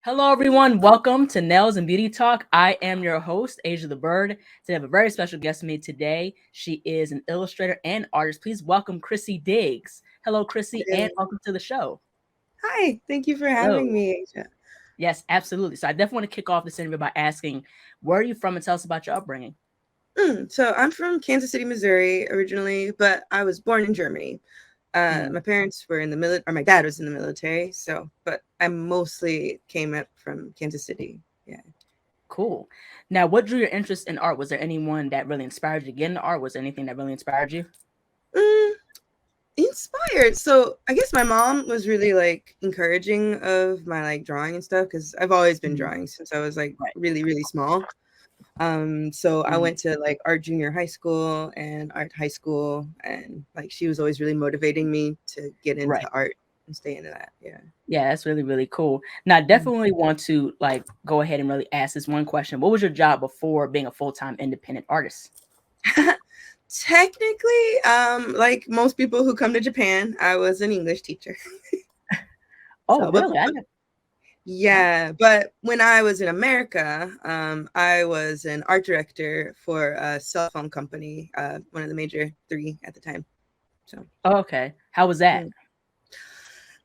Hello, everyone. Welcome to Nails and Beauty Talk. I am your host, Asia the Bird. Today, I have a very special guest with me today. She is an illustrator and artist. Please welcome Krissy Diggs. Hello, Krissy, and Hey. welcome to the show. Hi, thank you for having Hello. me, Asia. Yes, absolutely. So, I definitely want to kick off this interview by asking, where are you from, and tell us about your upbringing. So I'm from Kansas City, Missouri originally, but I was born in Germany. Mm, My parents were in the military, or my dad was in the military, but I mostly came up from Kansas City. Yeah. cool. Now, what drew your interest in art? Was there anyone that really inspired you to get into art? Was there anything that really inspired you? Mm, Inspired. So I guess my mom was really like encouraging of my like drawing and stuff because I've always been Mhm. drawing since I was like Right. really, really small. So I Mhm. went to like art junior high school and art high school, and like she was always really motivating me to get into Right. art and stay into that. Yeah. Yeah, that's really, really cool. Now, I Mhm. definitely want to like go ahead and really ask this one question. What was your job before being a full-time independent artist? Technically, like most people who come to Japan, I was an English teacher. Oh, So, really? Wow. yeah, but when I was in America, I was an art director for a cell phone company, one of the major three at the time. So, Oh, okay. How was that?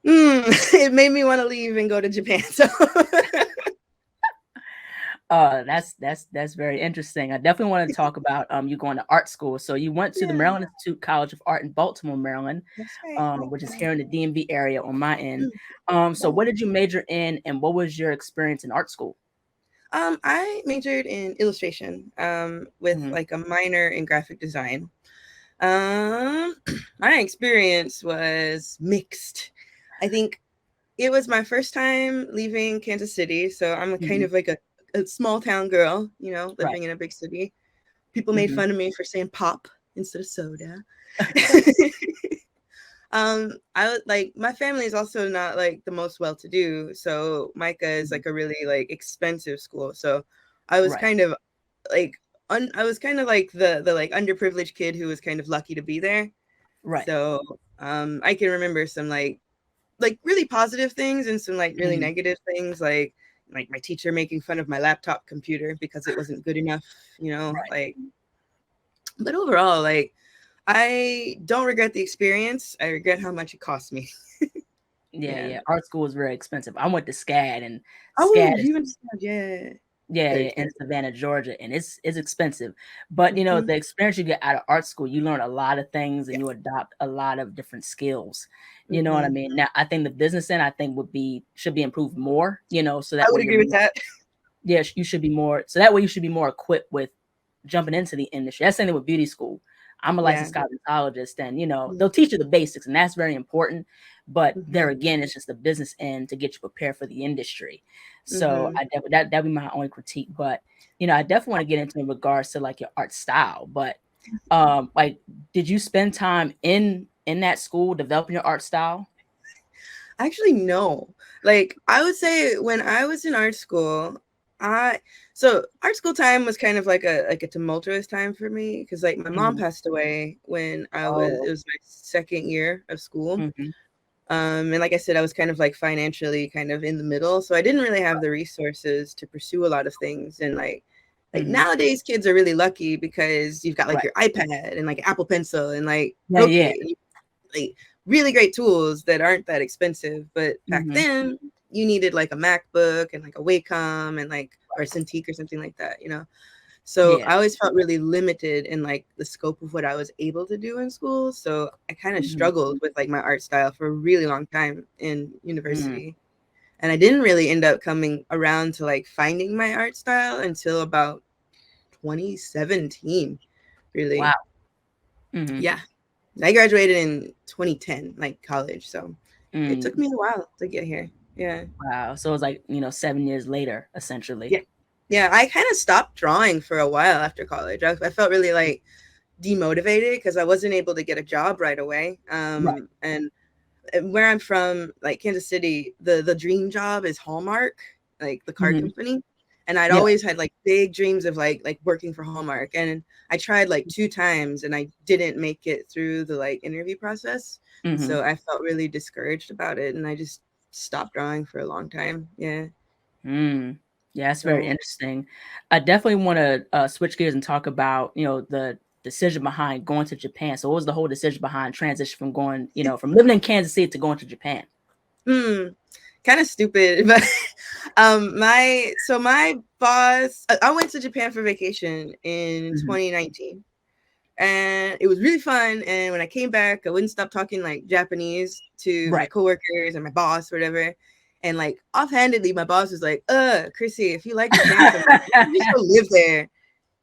mm. It made me want to leave and go to Japan. So, That's very interesting. I definitely want to talk about you going to art school. So you went to the yeah, Maryland Institute College of Art in Baltimore, Maryland, that's right. which is here in the DMV area on my end. Mm, So yeah. what did you major in, and what was your experience in art school? I majored in illustration, with Mhm. like a minor in graphic design. Um, my experience was mixed. I think it was my first time leaving Kansas City, so I'm a kind Mhm. of like a small town girl, Right. living in a big city. People made Mhm. fun of me for saying pop instead of soda. I would like my family is also not like the most well-to-do, so Micah is Mhm. like a really like expensive school. So I was Right. kind of like I was kind of like the like underprivileged kid who was kind of lucky to be there. Right. So I can remember some like really positive things and some like really Mhm. negative things like my teacher making fun of my laptop computer because it wasn't good enough, Right. like but overall like I don't regret the experience. I regret how much it cost me. Yeah, Yeah. yeah. Art school is very expensive. I went to SCAD, and Oh, SCAD is you understand. Yeah. yeah, Very yeah, in expensive. Savannah, Georgia, and it's expensive. But Mhm. the experience you get out of art school, you learn a lot of things and Yeah. you adopt a lot of different skills. You know what I Mhm. mean? Now, I think the business end, I think would be should be improved more. So I that would way you're agree with more that. yeah, you should be more so that way you should be more equipped with jumping into the industry. That's something with beauty school. I'm a Yeah. licensed cosmetologist, and Mhm. they'll teach you the basics, and that's very important. But there Mhm. again, it's just the business end to get you prepared for the industry. So Mhm. that'd be my only critique. But I definitely want to get into in regards to like your art style. But like, did you spend time in that school developing your art style? Actually, no. Like, I would say when I was in art school, I so art school time was kind of like a tumultuous time for me because like my mom Mhm. passed away when Oh, it was my second year of school. hmm. And like I said, I was kind of like financially kind of in the middle, so I didn't really have the resources to pursue a lot of things. And like Hmm. nowadays, kids are really lucky because you've got like Right. your iPad and like Apple Pencil and like Yeah, yeah. Procreate, like really great tools that aren't that expensive. But back Hmm. then, you needed like a MacBook and like a Wacom and like or a Cintiq or something like that. So Yeah. I always felt really limited in like the scope of what I was able to do in school. So I kind of Hmm. struggled with like my art style for a really long time in Hmm. university. And I didn't really end up coming around to like finding my art style until about 2017, Wow. really. Hmm. Yeah. I graduated in 2010, like college. So it took Mm. me a while to get here. Yeah. Wow. So it was like, 7 years later, essentially. Yeah. Yeah. I kind of stopped drawing for a while after college. I felt really like demotivated because I wasn't able to get a job right away. Right. And where I'm from, like Kansas City, the dream job is Hallmark, like the card Mhm. company. And I'd Yeah. always had like big dreams of like working for Hallmark. And I tried like two times and I didn't make it through the like interview process. And Mhm. so I felt really discouraged about it and I just stopped drawing for a long time. Yeah. Mm. Yeah, that's very So, interesting. I definitely want to switch gears and talk about, the decision behind going to Japan. So what was the whole decision behind transition from going, from living in Kansas City to going to Japan? hmm, kind of stupid, but my boss, I went to Japan for vacation in Mhm. 2019, and it was really fun. And when I came back, I wouldn't stop talking like Japanese to my Right. coworkers and my boss, or whatever. And like offhandedly, my boss was like, Krissy, if you like Japan so much, you should just go live there."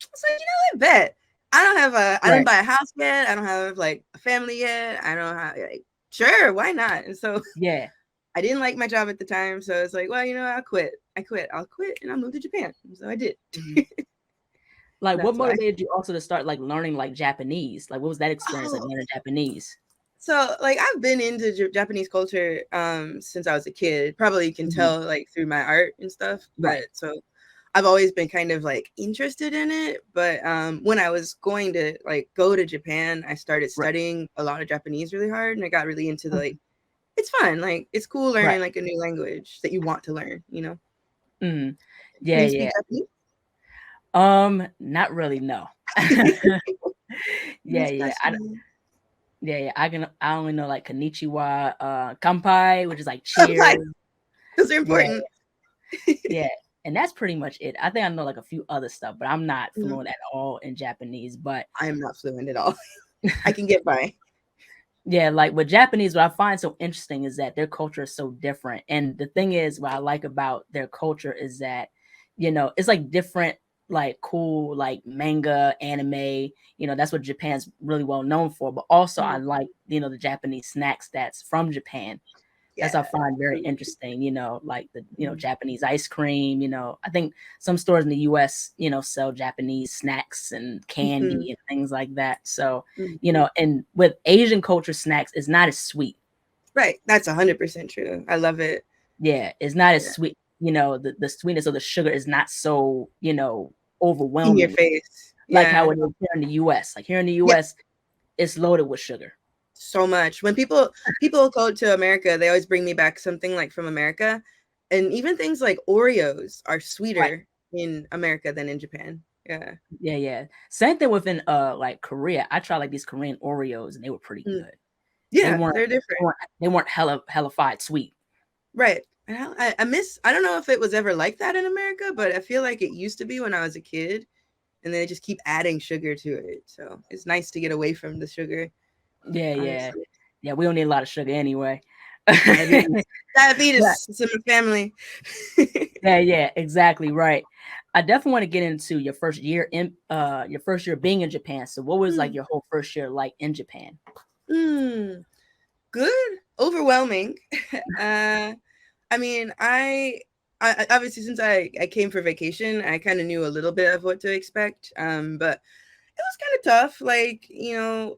I was like, I bet. I don't Right. buy a house yet. I don't have like a family yet. I don't have like, sure, why not? And so Yeah. I didn't like my job at the time. So it's like, well, I'll quit. I'll quit and I'll move to Japan. And so I did. Mhm. Like, what That's why. motivated you also to start like learning like Japanese? Like, what was that experience like Oh, learning Japanese? so like I've been into Japanese culture since I was a kid. Probably you can Mhm. tell like through my art and stuff. Right. But so I've always been kind of like interested in it. But when I was going to like go to Japan, I started Right. studying a lot of Japanese really hard, and I got really into the Mhm. like. It's fun. Like it's cool Right. learning like a new language that you want to learn. Mhm. Can Yeah, you speak yeah. Japanese? Not really, no. Yeah, Next yeah. question. Yeah, I only know like konnichiwa, kampai, which is like Oh my, cheers. those are Yeah, important. yeah. And that's pretty much it. I think I know like a few other stuff, but I'm not Mhm. fluent at all in Japanese. But I am not fluent at all. I can get by. yeah, like with Japanese, what I find so interesting is that their culture is so different. And the thing is, what I like about their culture is that, it's like different, like cool, like manga, anime, that's what Japan's really well known for. But also, I Mhm. like, the Japanese snacks that's from Japan. That's I Yeah. find very interesting, like the, Mhm. Japanese ice cream, I think some stores in the US, sell Japanese snacks and candy Mhm. and things like that. So, Mhm. and with Asian culture snacks, it's not as sweet. Right. That's 100% true. I love it. Yeah, it's not as Yeah. sweet. The sweetness of the sugar is not so, In your overwhelming face. like how Yeah. it is here in the US. Like here in the Yeah. US, it's loaded with sugar. So much. When people go to America, they always bring me back something like from America. And even things like Oreos are Right. sweeter in America than in Japan. Yeah. Yeah, yeah. Same thing within like Korea. I tried like these Korean Oreos and they were pretty Mm. good. They Yeah, weren't they're they different. weren't they weren't hellified sweet. Right. And I miss, I don't know if it was ever like that in America, but I feel like it used to be when I was a kid, and they just keep adding sugar to it. So it's nice to get away from the sugar, Yeah, yeah. honestly. Yeah, we don't need a lot of sugar anyway. Diabetes. But Diabetes. It's in my family. yeah, yeah, exactly right. I definitely want to get into your first year being in Japan. So what was like Mm, your whole first year like in Japan? mm, good. Overwhelming. uh, I mean, obviously since I came for vacation, I kind of knew a little bit of what to expect. But it was kind of tough. Like,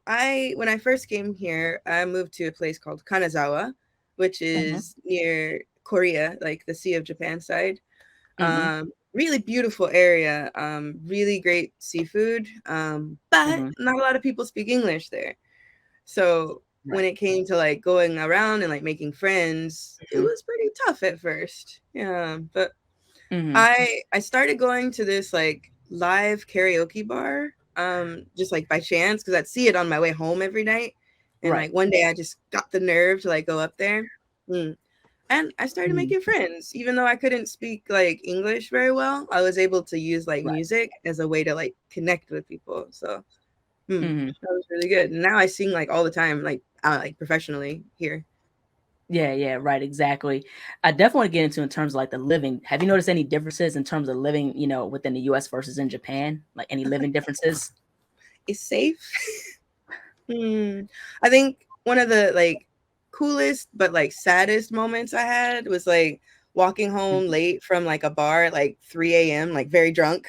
I when I first came here, I moved to a place called Kanazawa, which Mhm, is near Korea, like the Sea of Japan side. mhm, Really beautiful area. Really great seafood. But mhm. not a lot of people speak English there. So when Right. it came to like going around and like making friends, it Mhm, was pretty tough at first. Yeah, but mhm. I started going to this like live karaoke bar, just like by chance because I'd see it on my way home every night, and Right. like one day I just got the nerve to like go up there, mm. And I started Mhm. making friends, even though I couldn't speak like English very well. I was able to use like Right. music as a way to like connect with people. So Mhm. that was really good. And now I sing like all the time, like professionally here. Yeah, yeah, right, exactly. I definitely want to get into in terms of like the living. Have you noticed any differences in terms of living, within the US versus in Japan? Like any living differences? It's safe. Hmm. I think one of the like coolest but like saddest moments I had was like walking home Mhm. late from like a bar at like 3 a.m., like very drunk,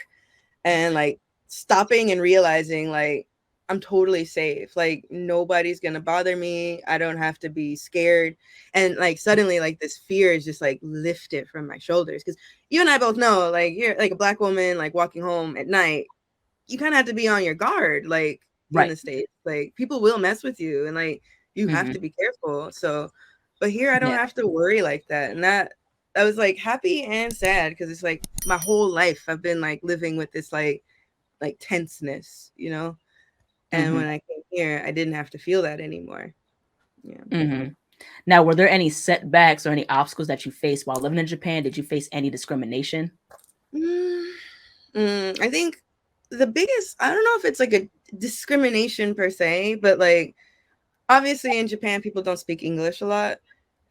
and like stopping and realizing like I'm totally safe. Like nobody's gonna bother me. I don't have to be scared. And like suddenly like this fear is just like lifted from my shoulders. Cause you and I both know like you're like a black woman like walking home at night, you kind of have to be on your guard, like in Right. the States. Like people will mess with you and like you have Mhm. to be careful. So but here I don't Yeah. have to worry like that. And I was like happy and sad because it's like my whole life I've been like living with this like tenseness, you know. And when Mm-hmm. I came here, I didn't have to feel that anymore. Yeah. Mm-hmm. Now, were there any setbacks or any obstacles that you faced while living in Japan? Did you face any discrimination? Mm, I think the biggest, I don't know if it's like a discrimination per se, but like obviously in Japan, people don't speak English a lot.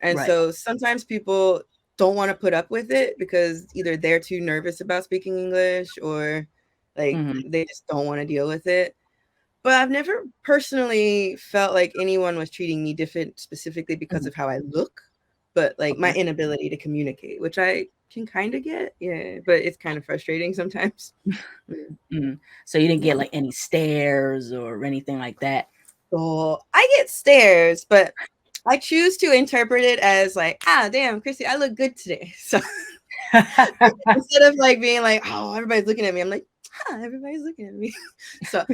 And Right. so sometimes people don't want to put up with it because either they're too nervous about speaking English or like Mm-hmm. they just don't want to deal with it. But I've never personally felt like anyone was treating me different specifically because Mm-hmm. of how I look, but like my Okay. inability to communicate, which I can kind of get. Yeah, but it's kind of frustrating sometimes. Mm, Mm. So you didn't yeah. get like any stares or anything like that? So I get stares, but I choose to interpret it as like, ah, damn, Krissy, I look good today. So instead of like being like, oh, everybody's looking at me, I'm like, huh, everybody's looking at me. So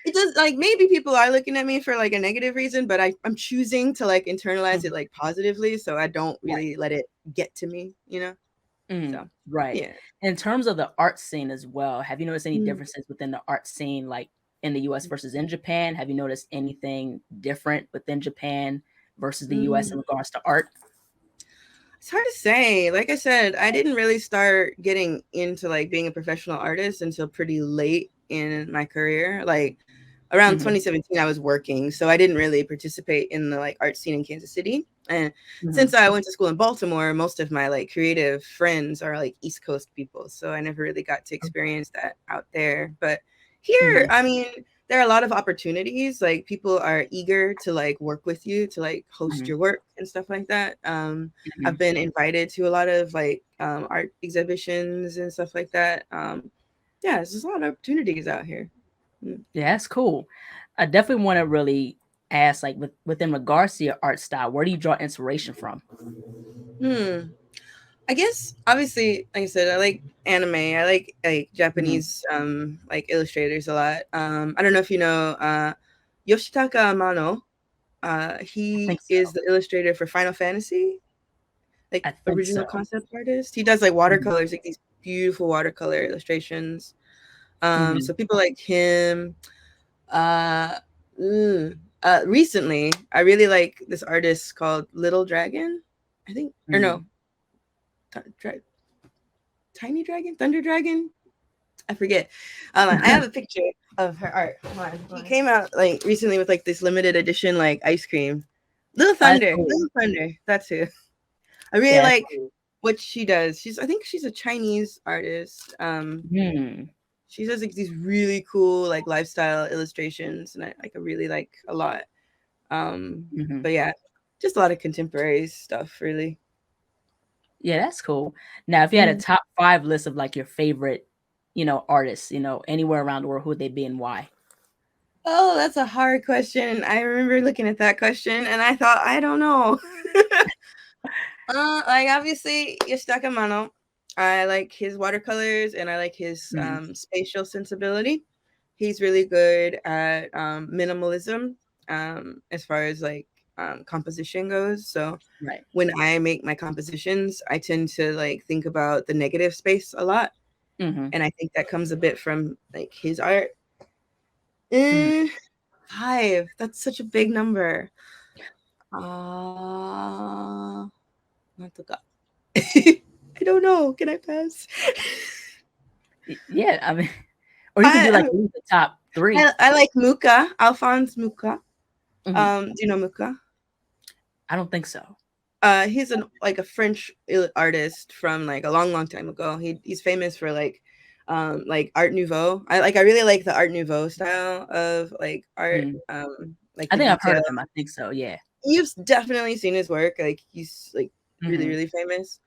it does like maybe people are looking at me for like a negative reason, but I'm choosing to like internalize it Mhm. like positively, so I don't Right. really let it get to me, you know? Mm, So right. yeah. In terms of the art scene as well, have you noticed any Mm. differences within the art scene, like in the US versus in Japan? Have you noticed anything different within Japan versus the US in Mm. regards to art? It's hard to say. Like I said, I didn't really start getting into like being a professional artist until pretty late in my career. Like around Hmm. 2017, I was working, so I didn't really participate in the like art scene in Kansas City. And Hmm. since I went to school in Baltimore, most of my like creative friends are like East Coast people, so I never really got to experience that out there. But here, Hmm. I mean, there are a lot of opportunities. Like people are eager to like work with you to like host Hmm. your work and stuff like that. I've Hmm. been invited to a lot of like art exhibitions and stuff like that. Yeah, there's just a lot of opportunities out here. Mm. Yeah, that's cool. I definitely want to really ask, like, within regards to your art style, where do you draw inspiration from? Hmm. I guess obviously, like I said, I like anime. I like Hmm. Japanese like illustrators a lot. I don't know if you know Yoshitaka Amano. I think He is so. the illustrator for Final Fantasy, like I think original so. concept artist. He does like Hmm. watercolors, like these beautiful watercolor illustrations. Hmm. So people like him. Uh, Recently, I really like this artist called Little Dragon. I think, or Hmm. no, Dra- Tiny Dragon, Thunder Dragon. I forget. I have a picture of her art. Hold on. She came out like recently with like this limited edition like ice cream. Little That's Thunder, cool. Little Thunder. That's who. I really Yeah, that's like cool. what she does. I think she's a Chinese artist. Hmm. She does like these really cool like lifestyle illustrations, and I like I really like a lot. Hmm. But yeah, just a lot of contemporary stuff, really. Yeah, that's cool. Now, if you had a Mm. top five list of like your favorite, artists, anywhere around the world, who would they be and why? Oh, that's a hard question. I remember looking at that question and I thought, I don't know. Like obviously Yoshitaka Mano. I like his watercolors and I like his Mhm. spatial sensibility. He's really good at minimalism as far as like composition goes. So Right. when I make my compositions, I tend to like think about the negative space a lot. Mhm. And I think that comes a bit from like his art. Mhm. Eh, 5. That's such a big number. なんとか. I don't know. Can I pass? Yeah, I mean, or you could do I like at least the top three. I like Muka, Alphonse Muka. Mhm. Do you know Muka? I don't think so. He's like a French artist from like a long, long time ago. He's famous for like Art Nouveau. I really like the Art Nouveau style of like art. Mhm. Like I the think I've heard detail. of him. I think so. Yeah. You've definitely seen his work. Like he's like really, Mhm. really famous.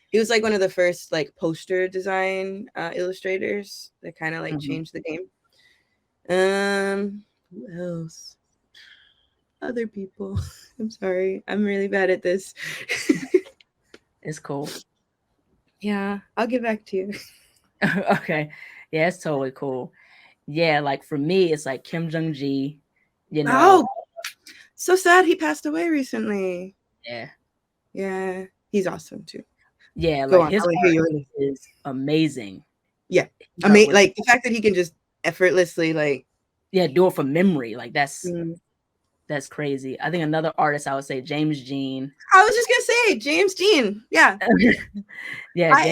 He was like one of the first like poster design illustrators that kind of like Mhm. changed the game. Who else? Other people. I'm sorry. I'm really bad at this. It's cool. Yeah, I'll get back to you. Okay. Yeah, it's totally cool. Yeah, like for me, it's like Kim Jong Gi. You know. Oh, so sad he passed away recently. Yeah. Yeah, he's awesome too. Yeah, Go like on. his I want to hear art yours. is amazing. Yeah. His art was Like the fact that he can just effortlessly like. yeah, do it from memory. Like Mm. that's crazy. I think another artist I would say James Jean. I was just gonna say James Dean. Yeah. Yeah, I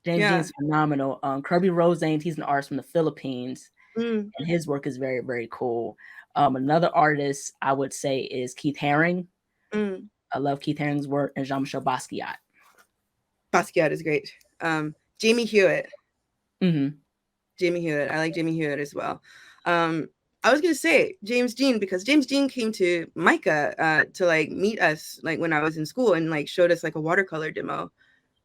James yeah. Jean's phenomenal. Kirby Rosanes, he's an artist from the Philippines, Mm, and his work is very, very cool. Another artist I would say is Keith Haring. mm. I love Keith Haring's work, and Jean-Michel Basquiat. Basquiat is great. Jamie Hewitt. Mm-hmm. Jamie Hewitt. I like Jamie Hewitt as well. Um, I was gonna say James Dean because James Dean came to Micah to like meet us like when I was in school and like showed us like a watercolor demo. Oh,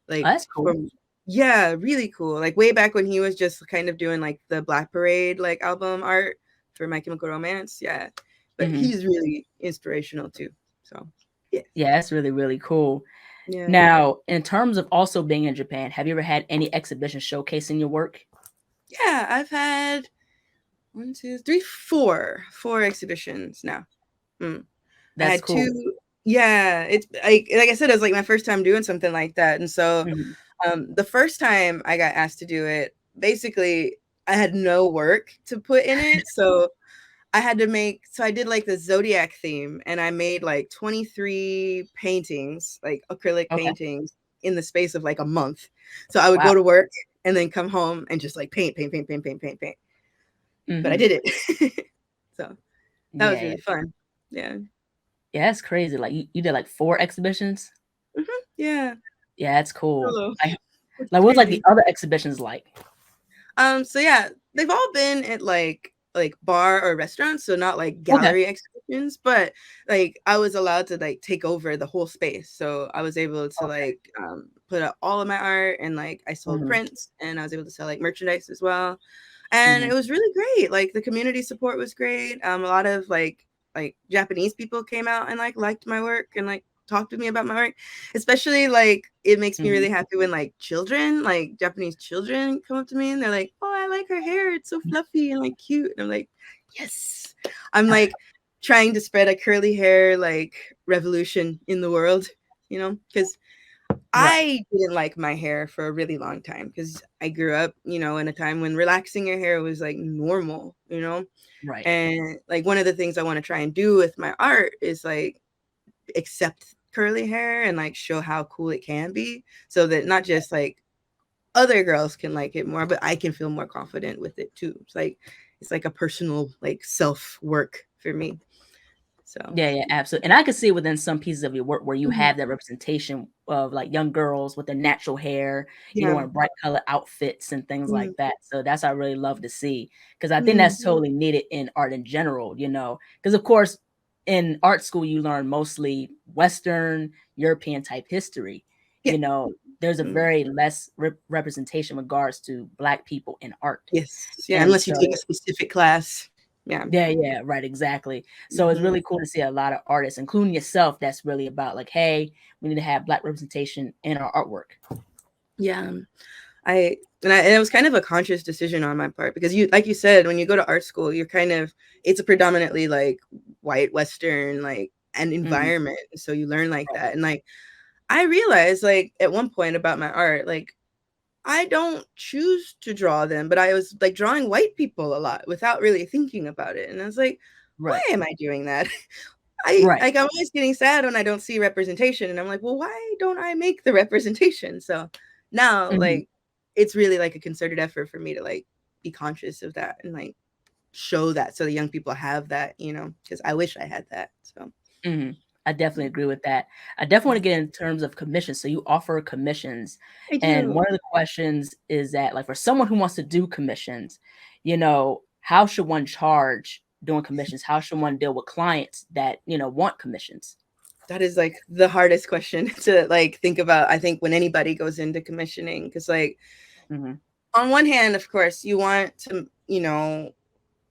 Like that's cool. from yeah, really cool. Like way back when he was just kind of doing like the Black Parade like album art for My Chemical Romance. Yeah. But Mm-hmm. he's really inspirational too. So yeah. Yeah, that's really, really cool. Yeah. Now, in terms of also being in Japan, have you ever had any exhibitions showcasing your work? Yeah, I've had one, two, three, four exhibitions now. Mm. I That's had cool. two. Yeah, it's like I said, it was like my first time doing something like that. And so Mhm. the first time I got asked to do it, basically I had no work to put in it. So I had to make so I did like the zodiac theme and I made like 23 paintings, like acrylic Okay. paintings in the space of like a month. So I would Wow. go to work and then come home and just like paint, paint, paint, paint, paint, paint, paint. But I Mhm. did it. So that was Yeah, yeah. really fun. Yeah. Yeah, that's crazy. Like you did like 4 exhibitions? Yeah. Yeah, that's cool. Solo. It's Like what's like the crazy. other exhibitions like? So yeah, they've all been at like bar or restaurants, so not like Okay. gallery exhibitions, but like I was allowed to like take over the whole space. So I was able to Okay. like put out all of my art and like I sold Mhm. prints and I was able to sell like merchandise as well. And Mhm. it was really great. Like the community support was great. A lot of like Japanese people came out and like liked my work and like talked to me about my work. Especially like it makes me Mhm. really happy when like children, like Japanese children come up to me and they're like, "Oh, I like her hair. It's so fluffy and like cute." And I'm like, "Yes." I'm like trying to spread a curly hair like revolution in the world, because Right. I didn't like my hair for a really long time because I grew up, in a time when relaxing your hair was like normal. Right. And like one of the things I want to try and do with my art is like accept curly hair and like show how cool it can be so that not just like other girls can like it more, but I can feel more confident with it too. It's like a personal like self work for me. So Yeah, yeah, absolutely. And I can see within some pieces of your work where you mhm. have that representation of like young girls with their natural hair, Yeah. in bright color outfits and things Mm, like that. So that's what I really love to see because I think mm, that's totally needed in art in general. Because of course in art school you learn mostly Western European type history. yeah. There's a Mm, very less representation in regards to Black people in art. yes. Yeah. And Unless you take so a specific class. Yeah. yeah, yeah, right, exactly. So it's Mhm. really cool to see a lot of artists, including yourself, that's really about like, hey, we need to have Black representation in our artwork. Yeah. And it was kind of a conscious decision on my part because like you said, when you go to art school, it's a predominantly like white Western like an Mhm. environment. So you learn like Right. that. And like I realized like at one point about my art, like I don't choose to draw them, but I was like drawing white people a lot without really thinking about it. And I was like, why Right. am I doing that? I Right. like I'm always getting sad when I don't see representation. And I'm like, well, why don't I make the representation? So now Mhm. like it's really like a concerted effort for me to like be conscious of that and like show that so the young people have that, because I wish I had that. So Mhm. I definitely agree with that. I definitely want to get in terms of commissions. So you offer commissions, I and do. one of the questions is that like for someone who wants to do commissions, how should one charge doing commissions? How should one deal with clients that want commissions? That is like the hardest question to like think about, I think, when anybody goes into commissioning. Because like Mhm. on one hand, of course, you want to,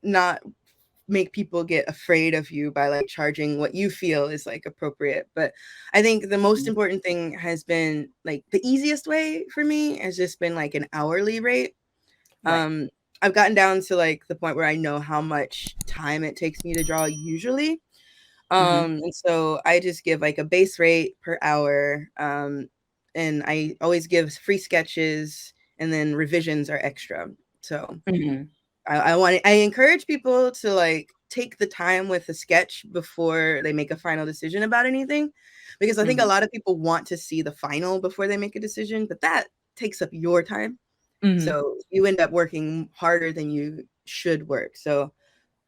not make people get afraid of you by like charging what you feel is like appropriate. But I think the most Mhm. important thing has been like the easiest way for me has just been like an hourly rate. Right. I've gotten down to like the point where I know how much time it takes me to draw usually. Mhm. And so I just give like a base rate per hour. and I always give free sketches, and then revisions are extra. So I encourage people to like take the time with a sketch before they make a final decision about anything, because I think a lot of people want to see the final before they make a decision, but that takes up your time. So you end up working harder than you should work. So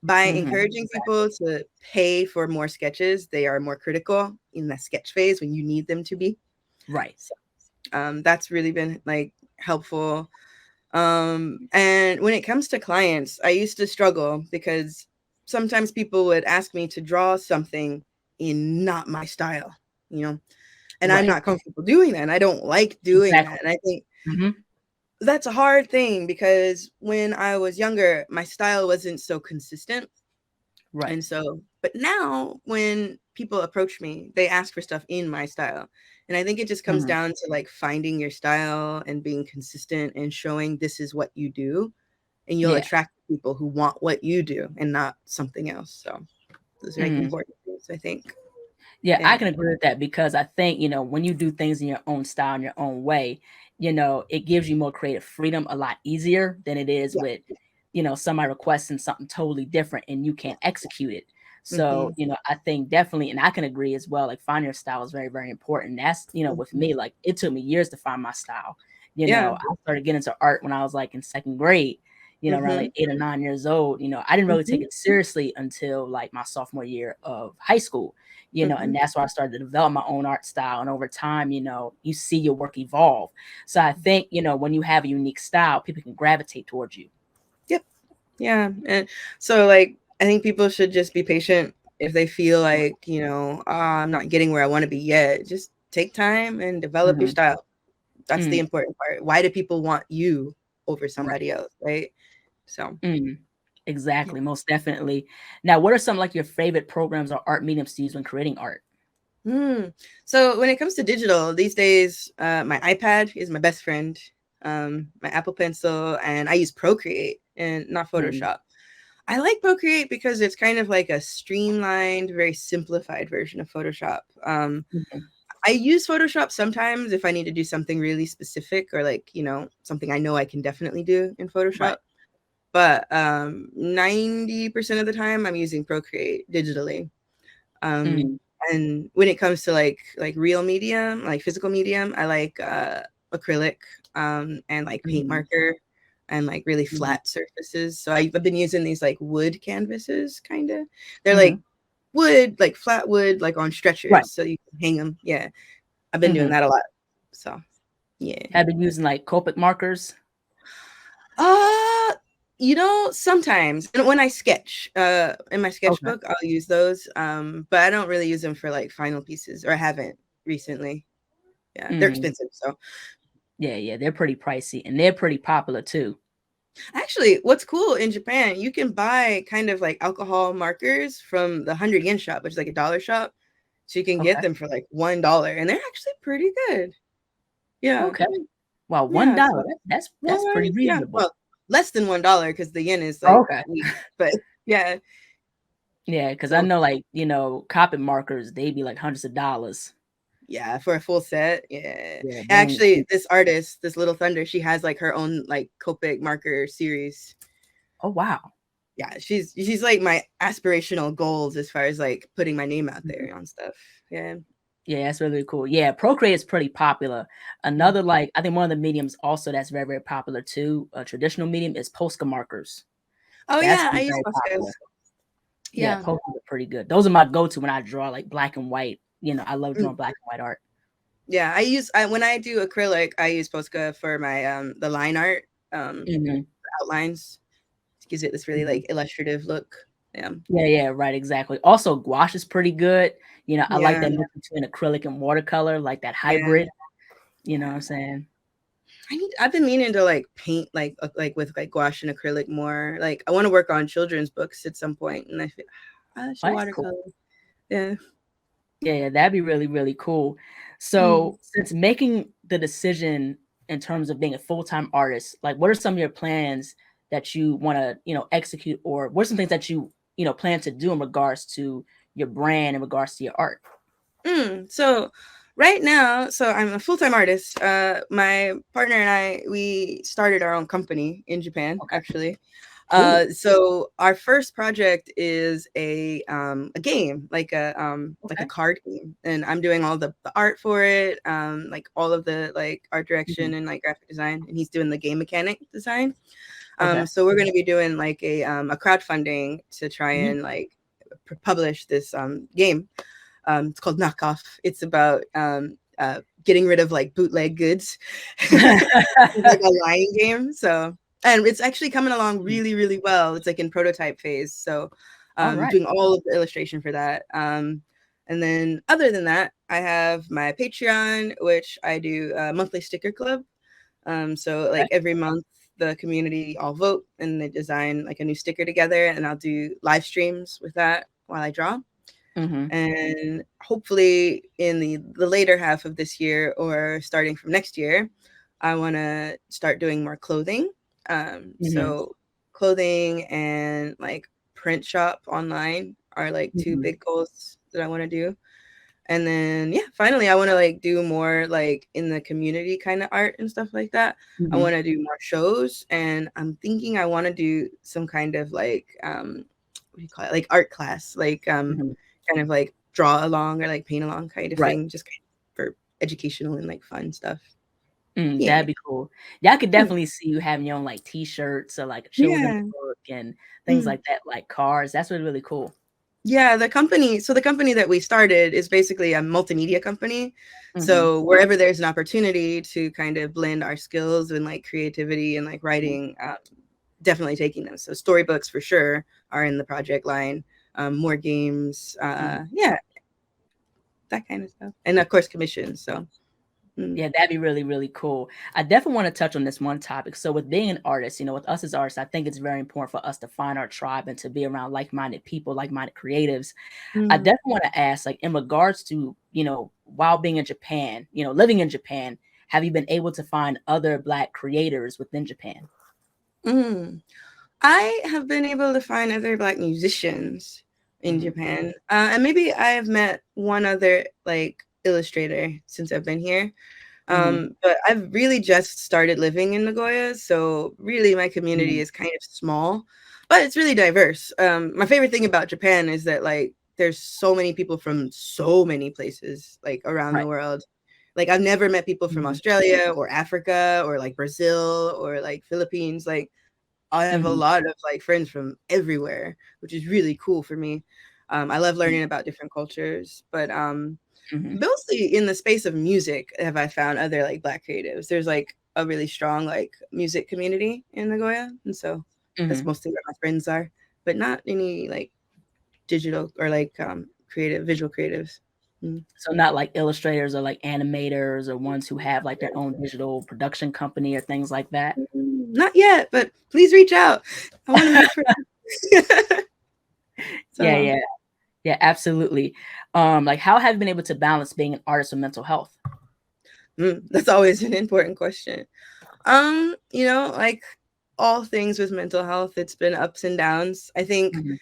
by encouraging people to pay for more sketches, they are more critical in the sketch phase when you need them to be. Right. So, that's really been like helpful. And when it comes to clients, I used to struggle because sometimes people would ask me to draw something in not my style, you know, and I'm Right. not comfortable doing that. And I don't like doing that. And I think that's a hard thing because when I was younger, my style wasn't so consistent. Right. And so, but now when people approach me, they ask for stuff in my style. And I think it just comes down to like finding your style and being consistent and showing this is what you do. And you'll Yeah. attract people who want what you do and not something else. So those are like important things, I think. Yeah, I Yeah. can agree with that because I think, when you do things in your own style, in your own way, it gives you more creative freedom a lot easier than it is Yeah. with, somebody requesting something totally different and you can't execute it. So, Mm-hmm. I think definitely, and I can agree as well, like finding your style is very, very important. That's, with Mm-hmm. me, like it took me years to find my style. Yeah. I started getting into art when I was like in second grade, around Mm-hmm. like 8 or 9 years old. I didn't really take Mm-hmm. it seriously until like my sophomore year of high school. Mm-hmm. And that's where I started to develop my own art style. And over time, you see your work evolve. So I think, when you have a unique style, people can gravitate towards you. Yep. Yeah. And so like I think people should just be patient if they feel like, I'm not getting where I want to be yet. Just take time and develop your Mm-hmm. style. That's the Mm, important part. Why do people want you over right. somebody else, right? So Mm, yeah. exactly. Most definitely. Now, what are some like your favorite programs or art mediums to use when creating art? So when it comes to digital these days, my iPad is my best friend, my Apple Pencil, and I use Procreate and not Mm, Photoshop. I like Procreate because it's kind of like a streamlined, very simplified version of Photoshop. mhm. I use Photoshop sometimes if I need to do something really specific or like, something I know I can definitely do in Right. Photoshop. But 90% of the time I'm using Procreate digitally. Um, Mm, and when it comes to like real medium, like physical medium, I like acrylic and like paint mhm, marker and like really mhm, flat surfaces. So I've been using these like wood canvases, kind of. They're like mhm. wood, like flat wood, like on Right. stretchers, so you can hang them. Yeah, I've been doing Mhm. that a lot. So yeah. Have been using like Copic markers. Uh, sometimes and when I sketch, in my Okay. sketchbook, I'll use those. But I don't really use them for like final pieces, or I haven't recently. Yeah, they're Mhm. expensive. So Yeah, yeah, they're pretty pricey and they're pretty popular too. actually, what's cool in Japan, you can buy kind of like alcohol markers from the 100 yen shop, which is like a dollar shop. So you can get Okay. them for like $1, and they're actually pretty good. Yeah, Okay. Wow, yeah. $1. So That's pretty yeah, reasonable. well, less than $1 because the yen is Oh, like okay. weak. But yeah, Yeah, because I so know like, Copic markers, they be like hundreds of dollars. yeah, for a full set. Yeah. Yeah, they ain't Actually, cheap. this artist, this Little Thunder, she has like her own like Copic marker series. Oh, wow. Yeah, she's like my aspirational goals as far as like putting my name out Mhm. there on stuff. Yeah. Yeah, that's really cool. Yeah, Procreate is pretty popular. Mm. Another like I think one of the mediums also that's very, very popular too, a traditional medium is Posca markers. Oh That's yeah, I been use very Poscas. popular. Yeah, Yeah. Poscas are pretty good. Those are my go-to when I draw like black and white. I love Mm. drawing black and white art. Yeah, when I do acrylic, I use Posca for my the line art, Mhm, outlines. It gives it this really mhm. like illustrative look. Yeah. Yeah, yeah, right, exactly. Also, gouache is pretty good. I like Yeah. that mix between acrylic and watercolor, like that Yeah. hybrid. You know what Yeah. I'm saying? I've been meaning to like paint like with like gouache and acrylic more. Like I want to work on children's books at some point, and I feel I Oh, should that's cool. watercolor. Yeah. Yeah, yeah, that'd be really, really cool. Mm. So, since making the decision in terms of being a full-time artist, like what are some of your plans that you want to, execute, or what are some things that you plan to do in regards to your brand, in regards to your art? So Right now, so I'm a full-time artist. My partner and I, we started our own company in Japan, Okay. actually. Cool. So our first project is a game, like a Okay. card game, and I'm doing all the art for it, like all of the like art Mhm. direction and like graphic design, and he's doing the game mechanic design. Okay. So we're going to be doing like a crowdfunding to try Mhm. and like publish this game. It's called Knockoff. It's about getting rid of like bootleg goods. It's like a lying game. So, and it's actually coming along really, really well. It's like in prototype phase. So, All right. doing all of the illustration for that. And then other than that, I have my Patreon, which I do a monthly sticker club. So Okay. like every month, the community all vote and they design like a new sticker together, and I'll do live streams with that while I draw. Mhm. And hopefully in the later half of this year or starting from next year, I want to start doing more clothing. Mhm. So clothing and like print shop online are like two Mhm. big goals that I want to do. And then yeah, finally I want to like do more like in the community kind of art and stuff like that. I Mhm. want to do more shows, and I'm thinking I want to do some kind of like what do you call it? Like art class, like Mhm. kind of like draw along or like paint along kind of Right. thing, just kind of for educational and like fun stuff. That'd Yeah. be cool. Yeah, I could Mm. definitely see you having your own like T-shirts or like a children's Yeah. book and things Mm. like that, like cars. That's really, really cool. Yeah, the company that we started is basically a multimedia company. Mhm. So wherever there's an opportunity to kind of blend our skills and like creativity and like Mhm. writing, definitely taking them. So storybooks for sure are in the project line. More games, Mhm. yeah, that kind of stuff, and of course commissions. So mm. Yeah, that'd be really, really cool. I definitely want to touch on this one topic. So, with being an artist, with us as artists, I think it's very important for us to find our tribe and to be around like-minded people, like-minded creatives. I Mm. definitely want to ask, like, in regards to, while being in Japan, living in Japan, have you been able to find other Black creators within Japan? Mm. I have been able to find other Black musicians in Hmm. Japan, and maybe I have met one other like illustrator since I've been here. Hmm. But I've really just started living in Nagoya, so really my community Hmm. is kind of small, but it's really diverse. My favorite thing about Japan is that like there's so many people from so many places like around the Right. world. Like I've never met people from Hmm. Australia or Africa or like Brazil or like Philippines. Like I have a Hmm. lot of like friends from everywhere, which is really cool for me. I love learning about different cultures, but Hmm. mostly in the space of music have I found other like Black creatives. There's like a really strong like music community in Nagoya, and so that's Hmm. mostly where my friends are, but not any like digital or like creative visual creatives. Mm. So not like illustrators or like animators or ones who have like their own digital production company or things like that. Not yet, but please reach out. I want to make friends. Yeah, So yeah, yeah, absolutely. Like how have you been able to balance being an artist with mental health? that's always an important question. Like all things with mental health, it's been ups and downs. I think Mhm.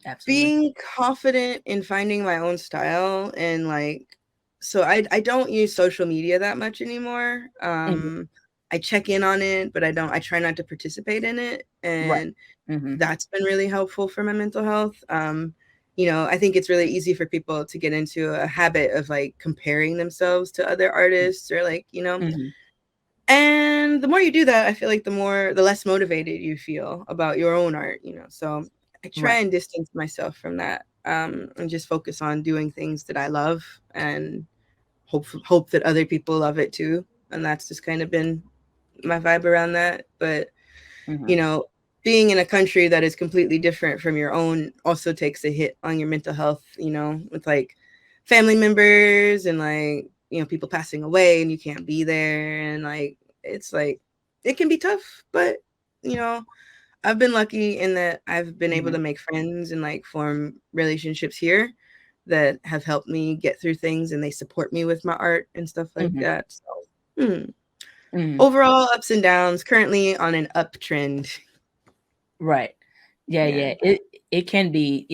Absolutely. being confident in finding my own style and like so I don't use social media that much anymore. Mhm. I check in on it, but I try not to participate in it, Right. and Mhm. that's been really helpful for my mental health. I think it's really easy for people to get into a habit of like comparing themselves to other artists or like, Mhm. and the more you do that, I feel like the less motivated you feel about your own art, So I try Right. and distance myself from that, and just focus on doing things that I love and hope that other people love it too. And that's just kind of been my vibe around that. But you Mhm. know, being in a country that is completely different from your own also takes a hit on your mental health, with like family members and like, people passing away and you can't be there. And it's like, it can be tough, but, you know, I've been lucky in that I've been able Mhm. to make friends and like form relationships here that have helped me get through things, and they support me with my art and stuff like Mhm. that. So, hmm. Mhm. Overall, ups and downs, currently on an uptrend. Right. Yeah, Yeah. yeah. It can be,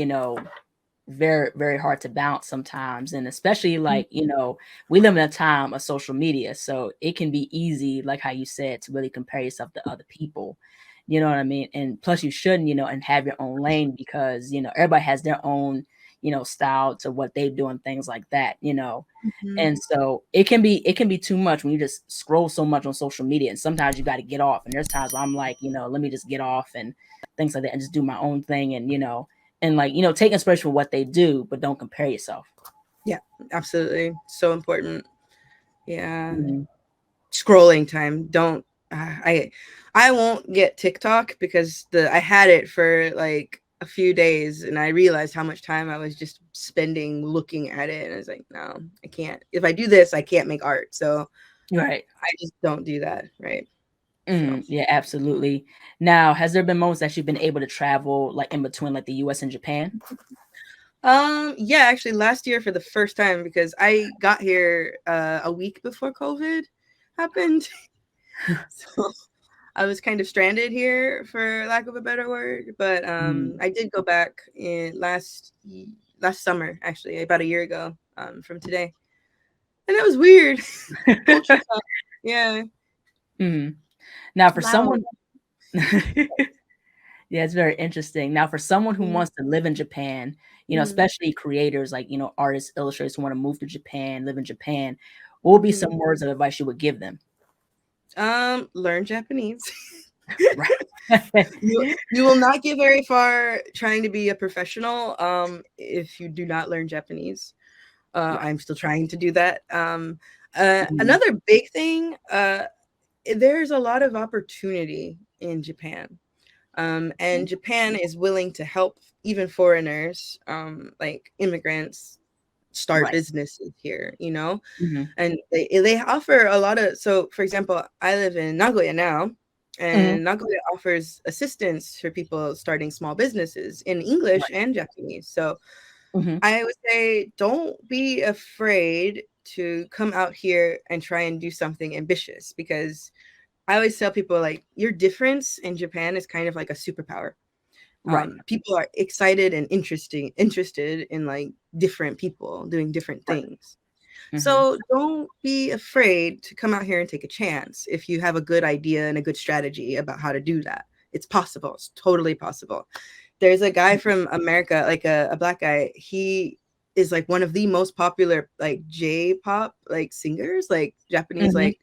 very, very hard to balance sometimes. And especially like, we live in a time of social media. So it can be easy, like how you said, to really compare yourself to other people. You know what I mean? And plus you shouldn't, and have your own lane because, everybody has their own, style to what they do and things like that. Mhm. And so it can be too much when you just scroll so much on social media. And sometimes you got to get off. And there's times where I'm like, let me just get off and things like that and just do my own thing and like, take inspiration from what they do, but don't compare yourself. Yeah, absolutely. So important. Yeah. Mhm. Scrolling time. Don't I won't get TikTok because I had it for like a few days and I realized how much time I was just spending looking at it and I was like, no, I can't. If I do this, I can't make art. So Right. I just don't do that, right? So Yeah, absolutely. Now, has there been moments that you've been able to travel like in between like the US and Japan? yeah, actually last year for the first time because I got here a week before COVID happened. So I was kind of stranded here for lack of a better word, but Mm. I did go back in last summer, actually, about a year ago from today, and that was weird. Culture shock. Yeah, Mhm. Now for loud. someone Yeah, it's very interesting. Now for someone who Mm, wants to live in Japan, mm, especially creators like, artists, illustrators who want to move to Japan, live in Japan, what would be mhm. some words of advice you would give them? Learn Japanese. Right. You will not get very far trying to be a professional if you do not learn Japanese. Right. I'm still trying to do that. Mhm. Another big thing, there's a lot of opportunity in Japan. And Japan is willing to help even foreigners, like immigrants, start Right. businesses here. Mhm. And they offer a lot of. So, for example, I live in Nagoya now, Mhm. and Nagoya offers assistance for people starting small businesses in English Right. and Japanese. So Mhm. I would say don't be afraid to come out here and try and do something ambitious because I always tell people like your difference in Japan is kind of like a superpower. Right. People are excited and interested in like different people doing different Right. things. Mhm. So don't be afraid to come out here and take a chance if you have a good idea and a good strategy about how to do that. It's possible. It's totally possible. There's a guy from America, like a black guy. He is like one of the most popular like J-pop like singers, like Japanese Mhm. like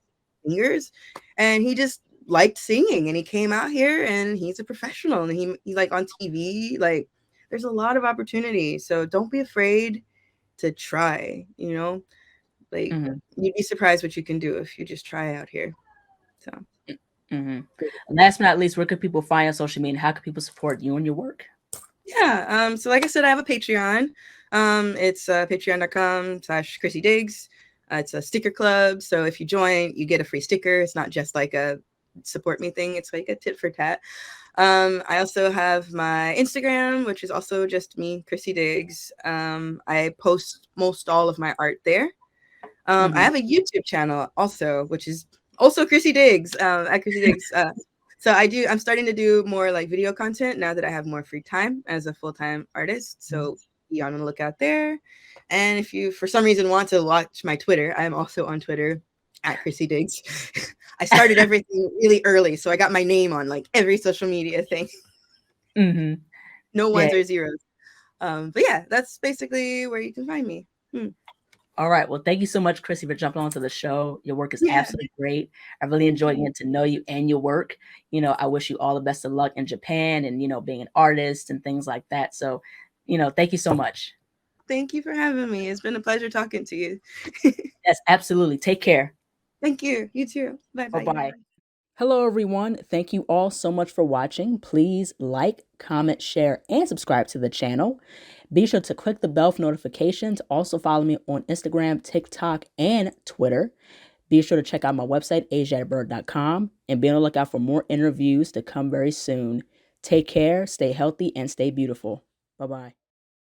singers, and he just liked singing and he came out here and he's a professional and he like on TV. Like there's a lot of opportunity. So don't be afraid to try. Like Mhm. you'd be surprised what you can do if you just try out here. So Mhm. Last but not least, where could people find you on social media? How can people support you and your work? yeah, so like I said, I have a Patreon. It's patreon.com/Krissy Diggs. It's a sticker club. So if you join, you get a free sticker. It's not just like a support me thing, it's like a tit for tat. I also have my Instagram, which is also just me, Krissy Diggs. I post most all of my art there. I Mhm. have a YouTube channel also, which is also Krissy Diggs, at Krissy Diggs. So I'm starting to do more like video content now that I have more free time as a full-time artist. So be on the lookout there. And if you, for some reason, want to watch my Twitter, I'm also on Twitter at Krissy Diggs. I started everything really early, so I got my name on like every social media thing. Mhm. No Yeah. ones or zeros. But yeah, that's basically where you can find me. Hmm. All right. Well, thank you so much, Chrissy, for jumping onto the show. Your work is Yeah, absolutely great. I really thank enjoyed you. getting to know you and your work. I wish you all the best of luck in Japan and, being an artist and things like that. So, thank you so much. Thank you for having me. It's been a pleasure talking to you. Yes, absolutely. Take care. Thank you. You too. Bye Bye bye. bye. Hello, everyone. Thank you all so much for watching. Please like, comment, share, and subscribe to the channel. Be sure to click the bell for notifications. Also, follow me on Instagram, TikTok, and Twitter. Be sure to check out my website, ASIATHABIRD.com, and be on the lookout for more interviews to come very soon. Take care, stay healthy, and stay beautiful. Bye bye.